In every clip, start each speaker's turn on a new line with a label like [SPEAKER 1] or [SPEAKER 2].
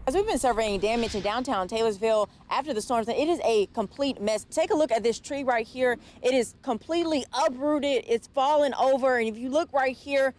[SPEAKER 1] As we've been surveying damage in downtown Taylorsville after the storms, it is a complete mess. Take a look at this tree right here. It is completely uprooted. It's fallen over. And if you look right here,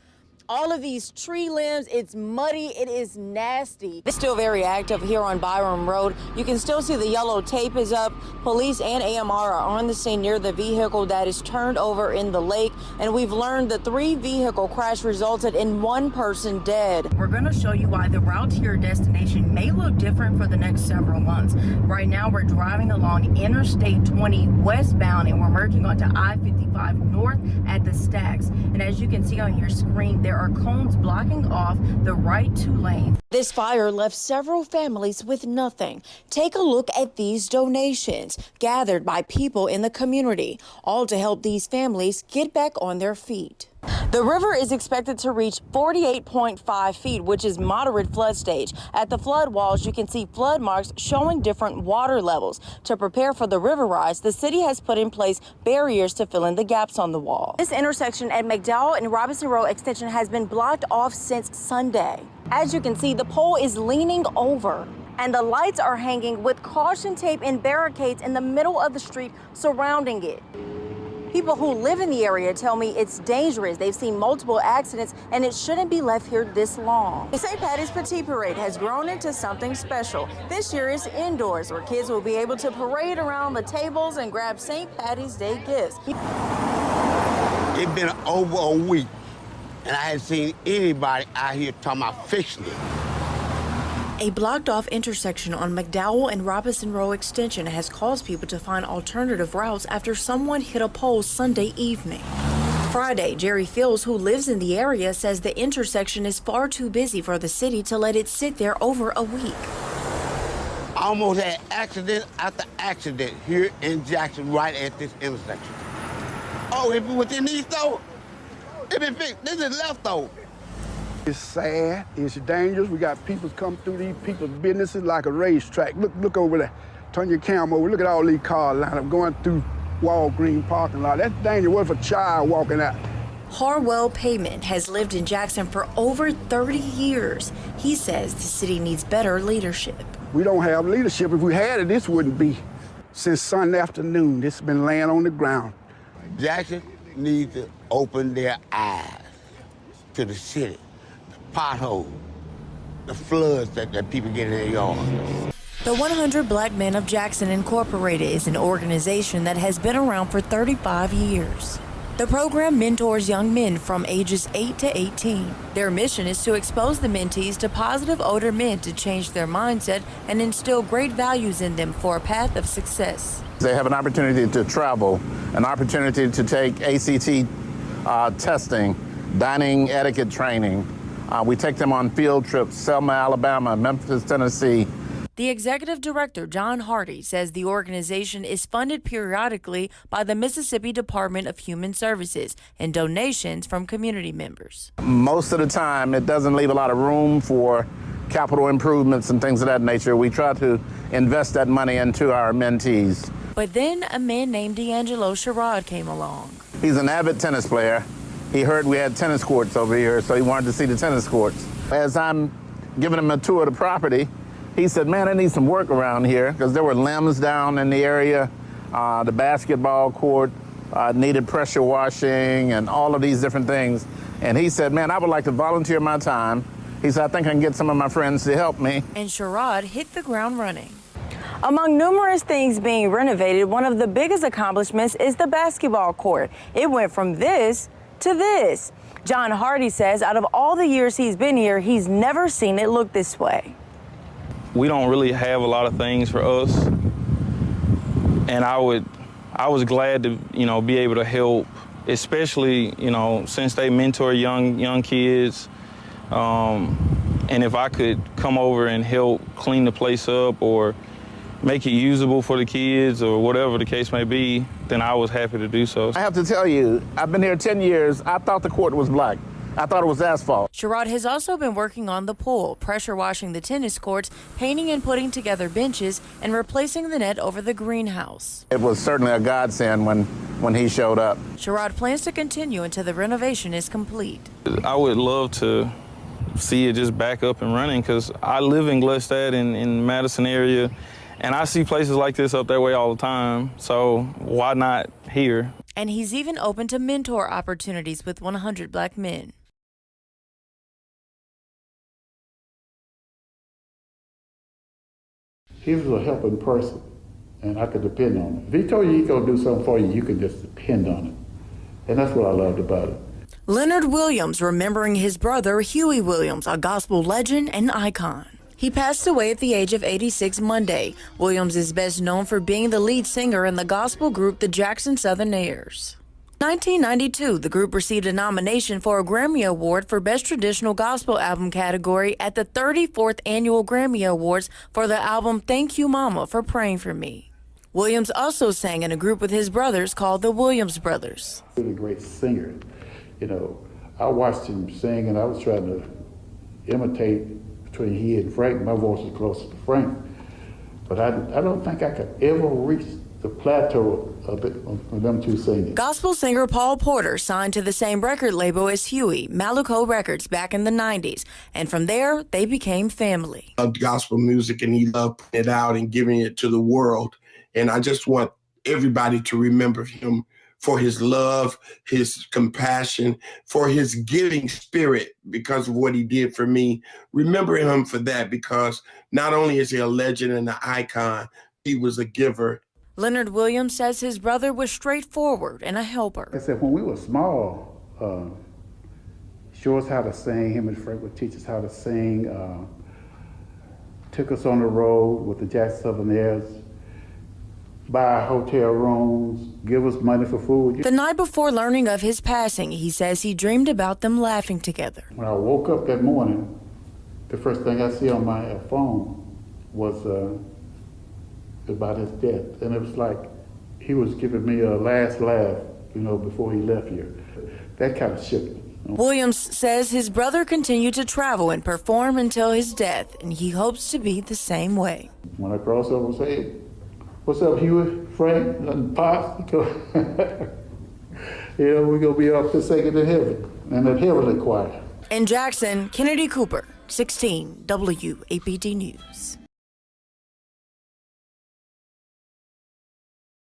[SPEAKER 1] all of these tree limbs, it's muddy, it is nasty. It's still very active here on Byram Road. You can still see the yellow tape is up. Police and AMR are on the scene near the vehicle that is turned over in the lake. And we've learned the 3-vehicle crash resulted in 1 person dead. We're gonna show you why the route to your destination may look different for the next several months. Right now, we're driving along Interstate 20 westbound and we're merging onto I-55 north at the Stacks. And as you can see on your screen, there are cones blocking off the right 2 lanes. This fire left several families with nothing. Take a look at these donations gathered by people in the community, all to help these families get back on their feet. The river is expected to reach 48.5 feet, which is moderate flood stage. At the flood walls, you can see flood marks showing different water levels. To prepare for the river rise, the city has put in place barriers to fill in the gaps on the wall. This intersection at McDowell and Robinson Road Extension has been blocked off since Sunday. As you can see, the pole is leaning over and the lights are hanging with caution tape and barricades in the middle of the street surrounding it. People who live in the area tell me it's dangerous. They've seen multiple accidents and it shouldn't be left here this long. The St. Patty's Petite Parade has grown into something special. This year it's indoors where kids will be able to parade around the tables and grab St. Patty's Day gifts.
[SPEAKER 2] It's been over a week and I haven't seen anybody out here talking about fixing it.
[SPEAKER 1] A blocked-off intersection on McDowell and Robinson Row Extension has caused people to find alternative routes after someone hit a pole Sunday evening. Friday, Jerry Fields, who lives in the area, says the intersection is far too busy for the city to let it sit there over a week.
[SPEAKER 2] I almost had accident after accident here in Jackson right at this intersection. Oh, if it was in East though, it been fixed. This is left though.
[SPEAKER 3] It's sad, it's dangerous. We got people come through these people's businesses like a racetrack. Look over there. Turn your camera over. Look at all these cars lined up going through Walgreens parking lot. That's dangerous. What if a child walking out?
[SPEAKER 1] Harwell Payment has lived in Jackson for over 30 years. He says the city needs better leadership.
[SPEAKER 3] We don't have leadership. If we had it, this wouldn't be. Since Sunday afternoon, this has been laying on the ground.
[SPEAKER 2] Jackson needs to open their eyes to the city. Potholes, the floods that people get in their yards.
[SPEAKER 1] The 100 Black Men of Jackson Incorporated is an organization that has been around for 35 years. The program mentors young men from ages 8 to 18. Their mission is to expose the mentees to positive older men to change their mindset and instill great values in them for a path of success.
[SPEAKER 4] They have an opportunity to travel, an opportunity to take ACT testing, dining etiquette training. We take them on field trips, Selma, Alabama, Memphis, Tennessee.
[SPEAKER 1] The executive director, John Hardy, says the organization is funded periodically by the Mississippi Department of Human Services and donations from community members.
[SPEAKER 4] Most of the time, it doesn't leave a lot of room for capital improvements and things of that nature. We try to invest that money into our mentees.
[SPEAKER 1] But then a man named D'Angelo Sherrod came along.
[SPEAKER 4] He's an avid tennis player. He heard we had tennis courts over here, so he wanted to see the tennis courts. As I'm giving him a tour of the property, he said, man, I need some work around here, because there were limbs down in the area. The basketball court needed pressure washing and all of these different things. And he said, man, I would like to volunteer my time. He said, I think I can get some of my friends to help me.
[SPEAKER 1] And Sherrod hit the ground running. Among numerous things being renovated, one of the biggest accomplishments is the basketball court. It went from this to this. John Hardy says out of all the years he's been here, he's never seen it look this way.
[SPEAKER 5] We don't really have a lot of things for us, and I was glad to, be able to help, especially, since they mentor young kids, and if I could come over and help clean the place up or make it usable for the kids or whatever the case may be, then I was happy to do so.
[SPEAKER 4] I have to tell you, I've been here 10 years. I thought the court was black. I thought it was asphalt.
[SPEAKER 1] Sherrod has also been working on the pool, pressure washing the tennis courts, painting and putting together benches, and replacing the net over the greenhouse.
[SPEAKER 4] It was certainly a godsend when he showed up.
[SPEAKER 1] Sherrod plans to continue until the renovation is complete.
[SPEAKER 5] I would love to see it just back up and running, because I live in Gluckstadt in Madison area, and I see places like this up that way all the time, so why not here?
[SPEAKER 1] And he's even open to mentor opportunities with 100 Black Men.
[SPEAKER 6] He was a helping person, and I could depend on him. If he told you he's going to do something for you, you could just depend on it. And that's what I loved about it.
[SPEAKER 1] Leonard Williams remembering his brother Huey Williams, a gospel legend and icon. He passed away at the age of 86 Monday. Williams is best known for being the lead singer in the gospel group the Jackson Southernaires. 1992, the group received a nomination for a Grammy Award for Best Traditional Gospel Album category at the 34th Annual Grammy Awards for the album Thank You Mama for Praying for Me. Williams also sang in a group with his brothers called the Williams Brothers.
[SPEAKER 6] Really great singer. You know, I watched him sing and I was trying to imitate between he and Frank. My voice was closer to Frank. But I don't think I could ever reach the plateau of it with them two singing.
[SPEAKER 1] Gospel singer Paul Porter signed to the same record label as Huey, Maluco Records, back in the 90s. And from there, they became family.
[SPEAKER 7] Loved gospel music, and he loved putting it out and giving it to the world. And I just want everybody to remember him for his love, his compassion, for his giving spirit because of what he did for me. Remember him for that, because not only is he a legend and an icon, he was a giver.
[SPEAKER 1] Leonard Williams says his brother was straightforward and a helper.
[SPEAKER 6] I said, when we were small, show us how to sing. Him and Frank would teach us how to sing. Took us on the road with the Jackson Southernaires, buy hotel rooms, give us money for food.
[SPEAKER 1] The night before learning of his passing, he says he dreamed about them laughing together.
[SPEAKER 6] When I woke up that morning, the first thing I see on my phone was about his death. And it was like he was giving me a last laugh, you know, before he left here. That kind of shook me.
[SPEAKER 1] Williams says his brother continued to travel and perform until his death, and he hopes to be the same way.
[SPEAKER 6] When I cross over and say, "What's up, Huey, Frank, and Pops?" You know, we're going to be up to singing in heaven, and that heavenly choir.
[SPEAKER 1] In Jackson, Kennedi Cooper, 16 WAPD News.